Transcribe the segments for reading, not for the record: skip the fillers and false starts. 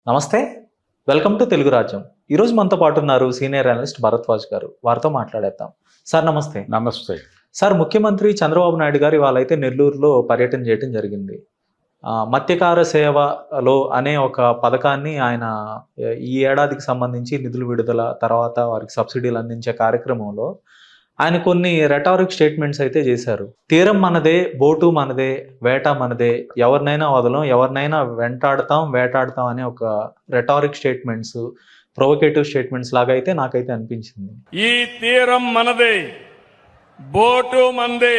నమస్తే. Welcome to Telugu రాజ్యం. ఈరోజు మనతో పాటు ఉన్నారు సీనియర్ అనలిస్ట్ భరద్వాజ్ గారు. వారితో మాట్లాడేద్దాం. సార్ నమస్తే. నమస్తే. సార్, ముఖ్యమంత్రి చంద్రబాబు నాయుడు గారు ఇవాళ అయితే నెల్లూరులో పర్యటన చేయడం జరిగింది. మత్స్యకార సేవలో అనే ఒక పథకాన్ని ఆయన ఈ ఏడాదికి సంబంధించి నిధులు విడుదల తర్వాత వారికి సబ్సిడీలు అందించే కార్యక్రమంలో ఆయన కొన్ని రెటారిక్ స్టేట్మెంట్స్ అయితే చేశారు. తీరం మనదే, బోటు మనదే, వేట మనదే, ఎవరినైనా వదలం, ఎవరినైనా వేటాడతాం అనే ఒక రెటారిక్ స్టేట్మెంట్స్, ప్రొవోకేటివ్ స్టేట్మెంట్స్ లాగా అయితే నాకైతే అనిపించింది. ఈ తీరం మనదే, బోటు మందే,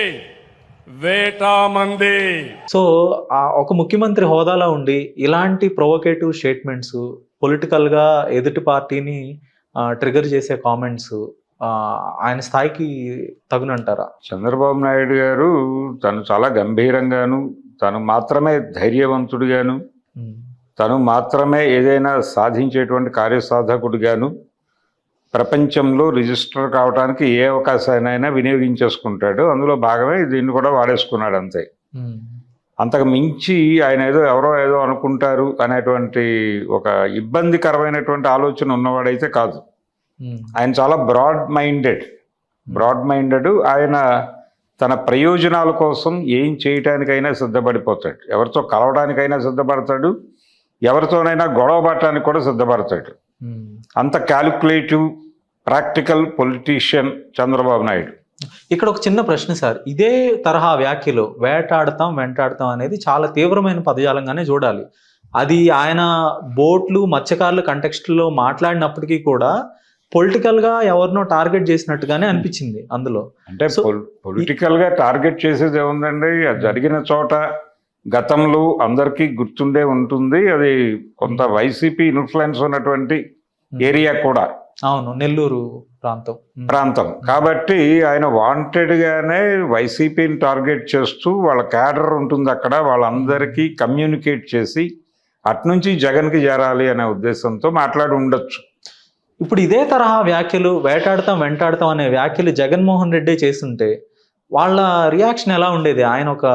వేట మందే. సో ఒక ముఖ్యమంత్రి హోదాలో ఉండి ఇలాంటి ప్రొవోకేటివ్ స్టేట్మెంట్స్, పొలిటికల్గా ఎదుటి పార్టీని ట్రిగర్ చేసే కామెంట్స్ ఆయన స్థాయికి తగునంటారా? చంద్రబాబు నాయుడు గారు తను చాలా గంభీరంగాను, తను మాత్రమే ధైర్యవంతుడిగాను, తను మాత్రమే ఏదైనా సాధించేటువంటి కార్యసాధకుడిగాను ప్రపంచంలో రిజిస్టర్ కావడానికి ఏ అవకాశాన్నైనా వినియోగించేసుకుంటాడు. అందులో భాగమే దీన్ని కూడా వాడేసుకున్నాడు అంతే. అంతకు మించి ఆయన ఎవరో ఏదో అనుకుంటారు అనేటువంటి ఒక ఇబ్బందికరమైనటువంటి ఆలోచన ఉన్నవాడైతే కాదు. ఆయన చాలా బ్రాడ్ మైండెడ్. ఆయన తన ప్రయోజనాల కోసం ఏం చేయటానికైనా సిద్ధపడిపోతాడు. ఎవరితో కలవడానికైనా సిద్ధపడతాడు, ఎవరితోనైనా గొడవ పడటానికి కూడా సిద్ధపడతాడు. అంత calculative, practical politician Chandrababu Naidu. ఇక్కడ ఒక చిన్న ప్రశ్న సార్, ఇదే తరహా వ్యాఖ్యలు వెంటాడతాం అనేది చాలా తీవ్రమైన పదజాలంగానే చూడాలి. అది ఆయన బోట్లు, మత్స్యకారుల కంటెక్స్ట్లో మాట్లాడినప్పటికీ కూడా పొలిటికల్ గా ఎవరినో టార్గెట్ చేసినట్టుగానే అనిపించింది అందులో. అంటే పొలిటికల్ గా టార్గెట్ చేసేది ఏముందండి? అది జరిగిన చోట గతంలో అందరికీ గుర్తుండే ఉంటుంది. అది కొంత వైసీపీ ఇన్ఫ్లుయెన్స్ ఉన్నటువంటి ఏరియా కూడా. అవును, నెల్లూరు ప్రాంతం కాబట్టి ఆయన వాంటెడ్ గానే వైసీపీని టార్గెట్ చేస్తూ వాళ్ళ క్యాడర్ ఉంటుంది అక్కడ, వాళ్ళందరికీ కమ్యూనికేట్ చేసి అట్నుంచి జగన్కి చేరాలి అనే ఉద్దేశంతో మాట్లాడి ఉండొచ్చు. ఇప్పుడు ఇదే తరహా వ్యాఖ్యలు, వెంటాడతాం అనే వ్యాఖ్యలు జగన్మోహన్ రెడ్డి చేస్తుంటే వాళ్ళ రియాక్షన్ ఎలా ఉండేది? ఆయన ఒక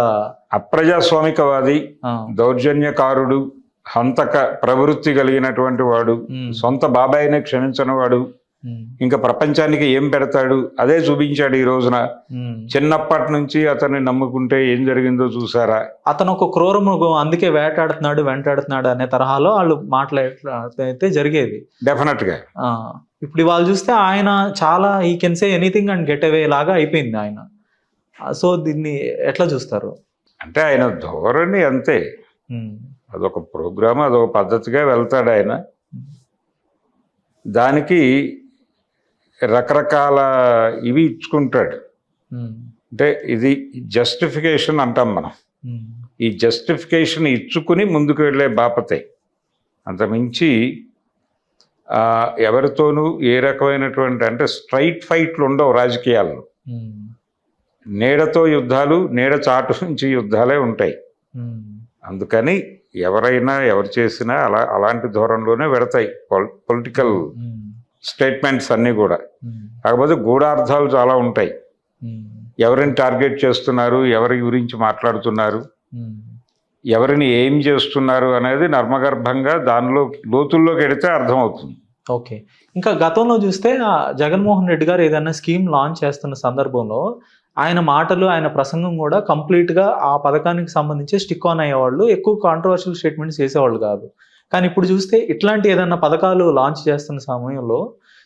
అప్రజాస్వామికవాది, దౌర్జన్యకారుడు, హంతక ప్రవృత్తి కలిగినటువంటి వాడు, సొంత బాబాయినే క్షమించని వాడు, ఇంకా ప్రపంచానికి ఏం పెడతాడు అదే చూపించాడు ఈ రోజున. చిన్నప్పటి నుంచి అతన్ని నమ్ముకుంటే ఏం జరిగిందో చూసారా? అతను ఒక క్రూర మృగం, అందుకే వెంటాడుతున్నాడు అనే తరహాలో వాళ్ళు మాట్లాడితే జరిగేది డెఫినెట్ గా. ఇప్పుడు వాళ్ళు చూస్తే ఆయన చాలా ఈ can say anything and get away లాగా అయిపోయింది ఆయన. సో దీన్ని ఎట్లా చూస్తారు? అంటే ఆయన ధోరణి అంతే. అదొక ప్రోగ్రామ్, అదొక పద్ధతిగా వెళ్తాడు ఆయన. దానికి రకరకాల ఇవి ఇచ్చుకుంటాడు. అంటే ఇది జస్టిఫికేషన్ అంటాం మనం. ఈ జస్టిఫికేషన్ ఇచ్చుకుని ముందుకు వెళ్ళే బాపతే. అంతమించి ఎవరితోనూ ఏ రకమైనటువంటి అంటే స్ట్రైట్ ఫైట్లు ఉండవు రాజకీయాల్లో. నీడతో యుద్ధాలు, నీడ చాటు నుంచి యుద్ధాలే ఉంటాయి. అందుకని ఎవరైనా ఎవరు చేసినా అలాంటి ధోరణిలోనే పెడతాయి పొలిటికల్ స్టేట్మెంట్స్ అన్నీ కూడా. కాకపోతే గూఢార్థాలు చాలా ఉంటాయి. ఎవరిని టార్గెట్ చేస్తున్నారు, ఎవరి గురించి మాట్లాడుతున్నారు, ఎవరిని ఏం చేస్తున్నారు అనేది నర్మగర్భంగా దానిలో లోతుల్లోకి వెడితే అర్థమవుతుంది. ఓకే. ఇంకా గతంలో చూస్తే జగన్మోహన్ రెడ్డి గారు ఏదైనా స్కీమ్ లాంచ్ చేస్తున్న సందర్భంలో ఆయన మాటలు, ఆయన ప్రసంగం కూడా కంప్లీట్గా ఆ పథకానికి సంబంధించి స్టిక్ ఆన్ అయ్యేవాళ్ళు, ఎక్కువ కాంట్రవర్షియల్ స్టేట్మెంట్స్ చేసేవాళ్ళు కాదు. కానీ ఇప్పుడు చూస్తే ఇట్లాంటి ఏదైనా పథకాలు లాంచ్ చేస్తున్న సమయంలో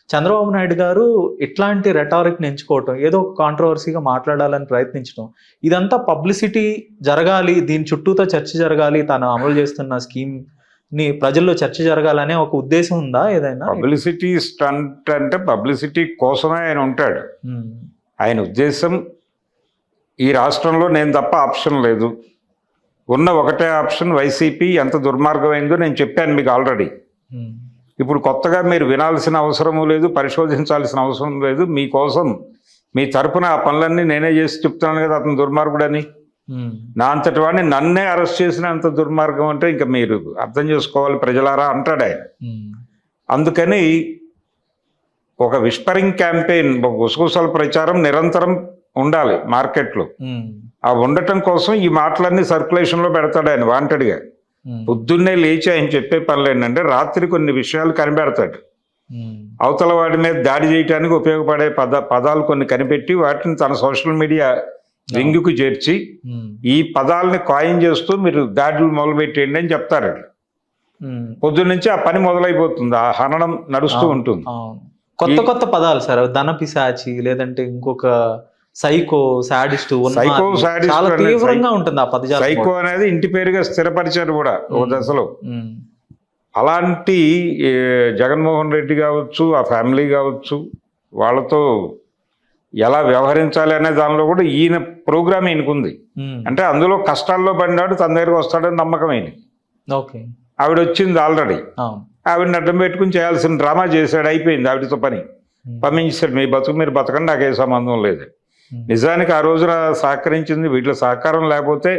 చంద్రబాబు నాయుడు గారు ఇట్లాంటి రెటారిక్ని ఎంచుకోవటం, ఏదో ఒక కాంట్రవర్సీగా మాట్లాడాలని ప్రయత్నించడం, ఇదంతా పబ్లిసిటీ జరగాలి, దీని చుట్టూతో చర్చ జరగాలి, తాను అమలు చేస్తున్న స్కీమ్ ని ప్రజల్లో చర్చ జరగాలనే ఒక ఉద్దేశం ఉందా ఏదైనా? పబ్లిసిటీ స్టంట్ అంటే పబ్లిసిటీ కోసమే ఆయన ఉంటాడు. ఆయన ఉద్దేశం ఈ రాష్ట్రంలో నేను తప్ప ఆప్షన్ లేదు, ఉన్న ఒకటే ఆప్షన్ వైసీపీ ఎంత దుర్మార్గమైందో నేను చెప్పాను మీకు ఆల్రెడీ. ఇప్పుడు కొత్తగా మీరు వినాల్సిన అవసరము లేదు, పరిశోధించాల్సిన అవసరం లేదు. మీకోసం మీ తరపున ఆ పనులన్నీ నేనే చేసి చెప్తున్నాను కదా అతను దుర్మార్గుడని. నా అంతటి వాడిని నన్నే అరెస్ట్ చేసిన అంత దుర్మార్గం అంటే ఇంకా మీరు అర్థం చేసుకోవాలి ప్రజలారా అంటాడు ఆయన. అందుకని ఒక విస్పరింగ్ క్యాంపెయిన్, గుసగుసల ప్రచారం నిరంతరం ఉండాలి మార్కెట్లో. ఆ ఉండటం కోసం ఈ మాటలన్నీ సర్క్యులేషన్లో పెడతాడు ఆయన వాంటెడ్గా. పొద్దున్నే లేచి ఆయన చెప్పే పనులు ఏంటంటే రాత్రి కొన్ని విషయాలు కనిపెడతాడు. అవతల వాడి మీద దాడి చేయడానికి ఉపయోగపడే పదాలు కొన్ని కనిపెట్టి వాటిని తన సోషల్ మీడియా రింగుకు చేర్చి ఈ పదాలని కాయిన్ చేస్తూ మీరు దాడులు మొదలుపెట్టేయండి అని చెప్తారు. పొద్దున్న నుంచి ఆ పని మొదలైపోతుంది, ఆ హననం నడుస్తూ ఉంటుంది. కొత్త కొత్త పదాలు సార్, ధనపిశాచి లేదంటే ఇంకొక సైకో, సాడిస్ట్, సైకో సాడిస్ట్ చాలా తీవ్రంగా ఉంటుంది ఆ పదజాలం. సైకో అనేది ఇంటి పేరుగా స్థిరపరిచారు కూడా ఒక దశలో. అలాంటి జగన్మోహన్ రెడ్డి కావచ్చు, ఆ ఫ్యామిలీ కావచ్చు, వాళ్ళతో ఎలా వ్యవహరించాలి అనే దానిలో కూడా ఈయన ప్రోగ్రామ్ ఈయనకుంది. అంటే అందులో కష్టాల్లో పడినాడు, తన దగ్గరకు వస్తాడని నమ్మకం ఈయన. ఆవిడ వచ్చింది ఆల్రెడీ, ఆవిడని అడ్డం పెట్టుకుని చేయాల్సిన డ్రామా చేశాడు, అయిపోయింది ఆవిడతో పని, పంపించాడు. మీ బతుకు మీరు బతకండి, నాకే సంబంధం లేదు. నిజానికి ఆ రోజున సహకరించింది, వీటిలో సహకారం లేకపోతే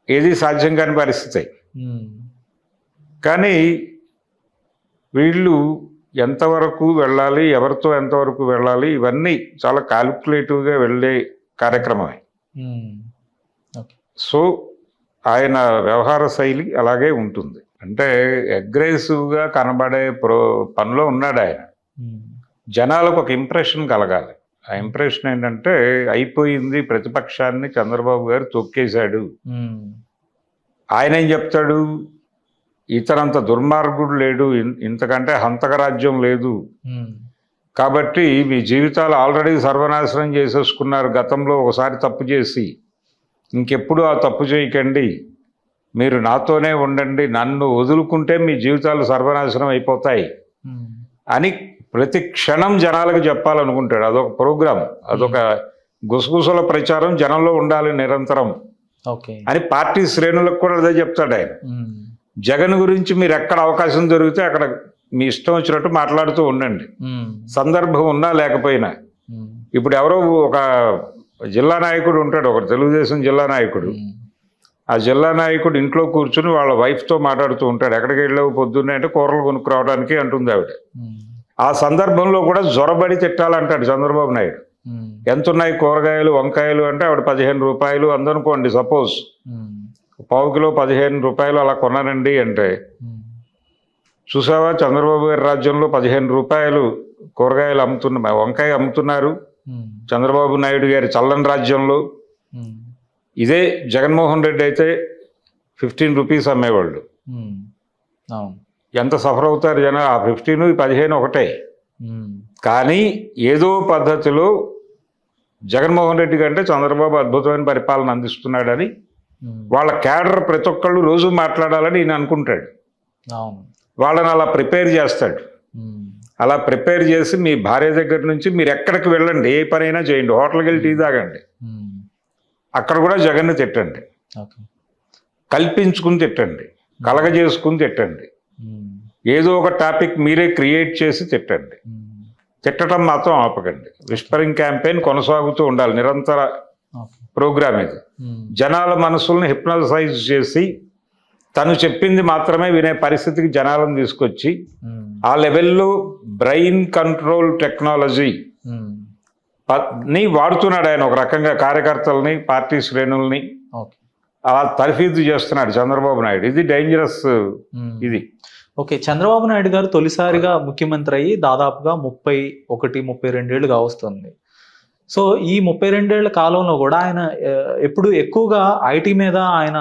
ఏది సాధ్యం కాని పరిస్థితి. కానీ వీళ్ళు ఎంతవరకు వెళ్ళాలి, ఎవరితో ఎంతవరకు వెళ్ళాలి, ఇవన్నీ చాలా క్యాలిక్యులేటివ్గా వెళ్ళే కార్యక్రమమే. సో ఆయన వ్యవహార శైలి అలాగే ఉంటుంది. అంటే అగ్రెసివ్గా కనబడే పనిలో ఉన్నాడు ఆయన. జనాలకు ఒక ఇంప్రెషన్ కలగాలి. ఆ ఇంప్రెషన్ ఏంటంటే అయిపోయింది, ప్రతిపక్షాన్ని చంద్రబాబు గారు తొక్కేశాడు. ఆయన ఏం చెప్తాడు, ఇతరంత దుర్మార్గుడు లేడు, ఇంతకంటే హంతక రాజ్యం లేదు, కాబట్టి మీ జీవితాలు ఆల్రెడీ సర్వనాశనం చేసేసుకున్నారు గతంలో ఒకసారి తప్పు చేసి, ఇంకెప్పుడు ఆ తప్పు చేయకండి, మీరు నాతోనే ఉండండి, నన్ను వదులుకుంటే మీ జీవితాలు సర్వనాశనం అయిపోతాయి అని ప్రతి క్షణం జనాలకు చెప్పాలనుకుంటాడు. అదొక ప్రోగ్రాం, అదొక గుసగుసల ప్రచారం జనంలో ఉండాలి నిరంతరం అని పార్టీ శ్రేణులకు కూడా అదే చెప్తాడు ఆయన. జగన్ గురించి మీరు ఎక్కడ అవకాశం దొరికితే అక్కడ మీ ఇష్టం వచ్చినట్టు మాట్లాడుతూ ఉండండి, సందర్భం ఉన్నా లేకపోయినా. ఇప్పుడు ఎవరో ఒక జిల్లా నాయకుడు ఉంటాడు, ఒక తెలుగుదేశం జిల్లా నాయకుడు. ఆ జిల్లా నాయకుడు ఇంట్లో కూర్చుని వాళ్ళ వైఫ్తో మాట్లాడుతూ ఉంటాడు, ఎక్కడికి వెళ్ళావు పొద్దున్నే అంటే కూరలు కొనుక్కురావడానికి అంటుంది ఆవిడ. ఆ సందర్భంలో కూడా జ్వరబడి తిట్టాలంటాడు చంద్రబాబు నాయుడు. ఎంత ఉన్నాయి కూరగాయలు, వంకాయలు అంటే ఆవిడ 15 రూపాయలు అందనుకోండి, సపోజ్ పావు కిలో 15 రూపాయలు అలా కొన్నానండి అంటే, చూసావా చంద్రబాబు గారి రాజ్యంలో 15 రూపాయలు కూరగాయలు వంకాయ అమ్ముతున్నారు చంద్రబాబు నాయుడు గారి చల్లని రాజ్యంలో. ఇదే జగన్మోహన్ రెడ్డి అయితే 15 రూపీస్ అమ్మేవాళ్ళు. ఎంత సఫర్ అవుతారు జనం. ఆ 15, 15 ఒకటే. కానీ ఏదో పద్ధతిలో జగన్మోహన్ రెడ్డి కంటే చంద్రబాబు అద్భుతమైన పరిపాలన అందిస్తున్నాడని వాళ్ళ క్యాడర్ ప్రతి ఒక్కళ్ళు రోజు మాట్లాడాలని ఈయన అనుకుంటాడు. వాళ్ళని అలా ప్రిపేర్ చేస్తాడు. అలా ప్రిపేర్ చేసి మీ భార్య దగ్గర నుంచి మీరు ఎక్కడికి వెళ్ళండి, ఏ పనైనా చేయండి, హోటల్కి వెళ్ళి టీ తాగండి, అక్కడ కూడా జగన్ని తిట్టండి, కల్పించుకుని తిట్టండి, కలగజేసుకుని తిట్టండి, ఏదో ఒక టాపిక్ మీరే క్రియేట్ చేసి తిట్టండి. తిట్టడం మాత్రం ఆపకండి. విస్పరింగ్ క్యాంపెయిన్ కొనసాగుతూ ఉండాలి, నిరంతర ప్రోగ్రామ్ ఇది. జనాల మనసుల్ని హిప్నోటైజ్ చేసి తను చెప్పింది మాత్రమే వినే పరిస్థితికి జనాలను తీసుకొచ్చి ఆ లెవెల్లో బ్రెయిన్ కంట్రోల్ టెక్నాలజీ ని వాడుతున్నాడు ఆయన. ఒక రకంగా కార్యకర్తల్ని, పార్టీ శ్రేణుల్ని అలా తర్ఫీదు చేస్తున్నాడు చంద్రబాబు నాయుడు. ఇది డేంజరస్. ఇది ఓకే. చంద్రబాబు నాయుడు గారు తొలిసారిగా ముఖ్యమంత్రి అయ్యి దాదాపుగా 32 ఏళ్ళుగా వస్తుంది. సో ఈ 32 ఏళ్ల కాలంలో కూడా ఆయన ఎప్పుడు ఎక్కువగా ఐటీ మీద ఆయన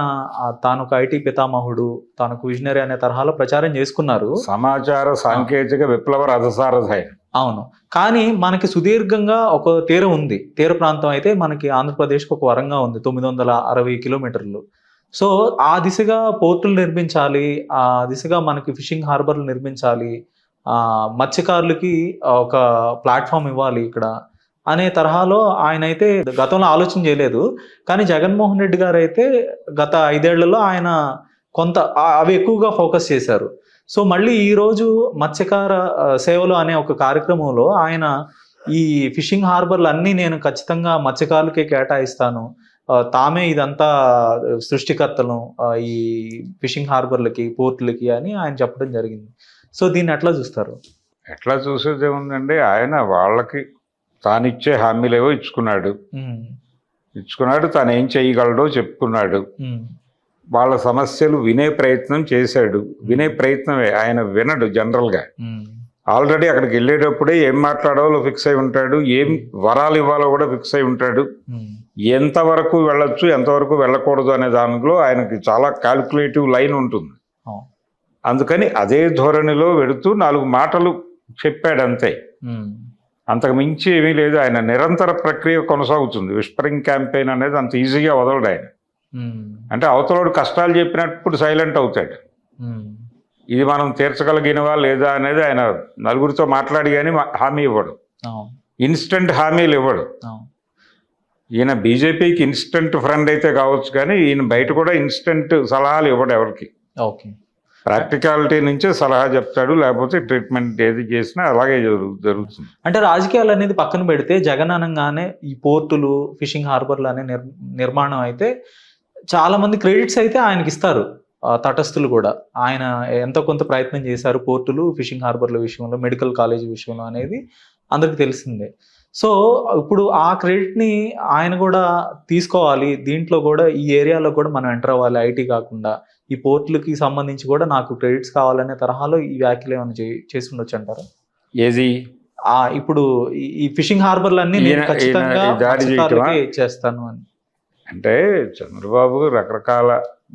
తాను ఒక ఐటీ పితామహుడు, తనకు విజనరీ అనే తరహాలో ప్రచారం చేసుకున్నారు. సమాచార సాంకేతిక విప్లవ రథసారథి. అవును. కానీ మనకి సుదీర్ఘంగా ఒక తీరం ఉంది. తీర ప్రాంతం అయితే మనకి ఆంధ్రప్రదేశ్కి ఒక వరంగా ఉంది, 960 కిలోమీటర్లు. సో ఆ దిశగా పోర్టులు నిర్మించాలి, ఆ దిశగా మనకి ఫిషింగ్ హార్బర్లు నిర్మించాలి, మత్స్యకారులకి ఒక ప్లాట్ఫామ్ ఇవ్వాలి ఇక్కడ అనే తరహాలో ఆయన అయితే గతంలో ఆలోచన చేయలేదు. కానీ జగన్మోహన్ రెడ్డి గారు అయితే గత 5 ఏళ్లలో ఆయన కొంత అవి ఎక్కువగా ఫోకస్ చేశారు. సో మళ్ళీ ఈరోజు మత్స్యకార సేవలు అనే ఒక కార్యక్రమంలో ఆయన ఈ ఫిషింగ్ హార్బర్లు అన్నీ నేను ఖచ్చితంగా మత్స్యకారులకే కేటాయిస్తాను, తామే ఇదంతా సృష్టికర్తలు ఈ ఫిషింగ్ హార్బర్లకి, పోర్టులకి అని ఆయన చెప్పడం జరిగింది. సో దీన్ని ఎట్లా చూస్తారు? ఎట్లా చూసేది ఏముందండి, ఆయన వాళ్ళకి తానిచ్చే హామీలేవో ఇచ్చుకున్నాడు, తాను ఏం చేయగలడో చెప్పుకున్నాడు. వాళ్ళ సమస్యలు వినే ప్రయత్నం చేశాడు. వినే ప్రయత్నమే, ఆయన వినడు జనరల్గా. ఆల్రెడీ అక్కడికి వెళ్ళేటప్పుడే ఏం మాట్లాడాలో ఫిక్స్ అయి ఉంటాడు, ఏం వరాలు ఇవ్వాలో కూడా ఫిక్స్ అయి ఉంటాడు. ఎంతవరకు వెళ్ళొచ్చు ఎంతవరకు వెళ్ళకూడదు అనే దానిలో ఆయనకి చాలా క్యాల్కులేటివ్ లైన్ ఉంటుంది. అందుకని అదే ధోరణిలో వెడుతూ 4 మాటలు చెప్పాడు అంతే, అంతకు మించి ఏమీ లేదు. ఆయన నిరంతర ప్రక్రియ కొనసాగుతుంది. విస్పరింగ్ క్యాంపెయిన్ అనేది అంత ఈజీగా వదలడు ఆయన. అంటే అవతలోడు కష్టాలు చెప్పినప్పుడు సైలెంట్ అవుతాడు. ఇది మనం తీర్చగలిగినవా లేదా అనేది ఆయన నలుగురితో మాట్లాడి కానీ హామీ ఇవ్వడు, ఇన్స్టెంట్ హామీలు ఇవ్వడు. ఈయన బీజేపీకి ఇన్స్టెంట్ ఫ్రెండ్ అయితే కావచ్చు, కానీ ఈయన బయట కూడా ఇన్స్టెంట్ సలహాలు ఇవ్వడు ఎవరికి. ప్రాక్టికాలిటీ నుంచే సలహా చెప్తాడు, లేకపోతే ట్రీట్మెంట్ ఏది చేసినా అలాగే జరుగుతుంది. అంటే రాజకీయాలు అనేది పక్కన పెడితే జగన్ అనగానే ఈ పోర్టులు, ఫిషింగ్ హార్బర్లు అనే నిర్మాణం అయితే చాలా మంది క్రెడిట్స్ అయితే ఆయనకి ఇస్తారు, తటస్థులు కూడా. ఆయన ఎంతో కొంత ప్రయత్నం చేశారు పోర్టులు, ఫిషింగ్ హార్బర్ల విషయంలో, మెడికల్ కాలేజ్ విషయంలో అనేది అందరికి తెలిసిందే. సో ఇప్పుడు ఆ క్రెడిట్ని ఆయన కూడా తీసుకోవాలి, దీంట్లో కూడా ఈ ఏరియాలో కూడా మనం ఎంటర్ అవ్వాలి, ఐటీ కాకుండా ఈ పోర్టులకి సంబంధించి కూడా నాకు క్రెడిట్స్ కావాలనే తరహాలో ఈ వ్యాఖ్యలు ఏమైనా చేసి ఉండొచ్చు అంటారా? ఏది ఇప్పుడు ఈ ఫిషింగ్ హార్బర్లన్నీ నేను ఖచ్చితంగా ఇచ్చేస్తాను అని. అంటే చంద్రబాబు రకరకాల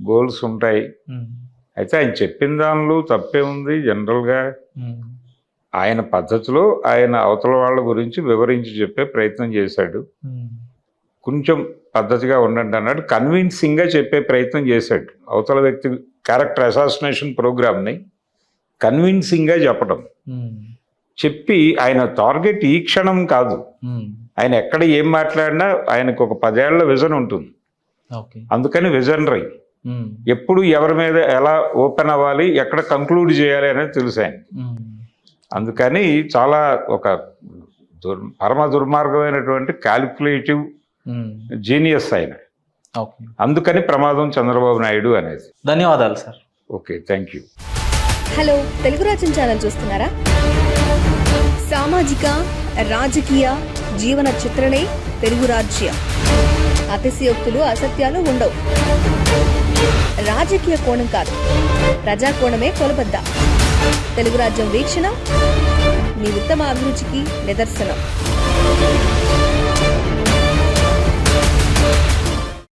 గోల్స్ ఉంటాయి. అయితే ఆయన చెప్పిన దానిలో తప్పే ఉంది. జనరల్గా ఆయన పద్ధతిలో ఆయన అవతల వాళ్ళ గురించి వివరించి చెప్పే ప్రయత్నం చేశాడు. కొంచెం పద్ధతిగా ఉండండి అన్నాడు, కన్విన్సింగ్గా చెప్పే ప్రయత్నం చేశాడు. అవతల వ్యక్తి క్యారెక్టర్ అసాసినేషన్ ప్రోగ్రామ్ని కన్విన్సింగ్గా చెప్పడం, చెప్పి ఆయన టార్గెట్ ఈ క్షణం కాదు, ఆయన ఎక్కడ ఏం మాట్లాడినా ఆయనకు ఒక 10 ఏళ్ల విజన్ ఉంటుంది. అందుకని విజనరీ, ఎప్పుడు ఎవరి మీద ఎలా ఓపెన్ అవ్వాలి, ఎక్కడ కంక్లూడ్ చేయాలి అనేది తెలుసు ఆయన. అందుకని చాలా ఒక పరమ దుర్మార్గమైనటువంటి క్యాల్కులేటివ్ జీనియస్ ఆయన. అందుకని ప్రమాదం చంద్రబాబు నాయుడు అనేది. ధన్యవాదాలు sir. Okay, thank you. Hello, Telugu రాజ్యం ఛానల్ చూస్తున్నారా? సామాజిక, రాజకీయ, జీవన చిత్రణే తెలుగు రాజ్యం. అతిశయోక్తులు, అసత్యాలు ఉండవు. రాజకీయ కోణం కాదు, ప్రజా కోణమే కొలబద్ద. తెలుగు రాజ్యం వీక్షణ మీ ఉత్తమ అభిరుచికి నిదర్శనం.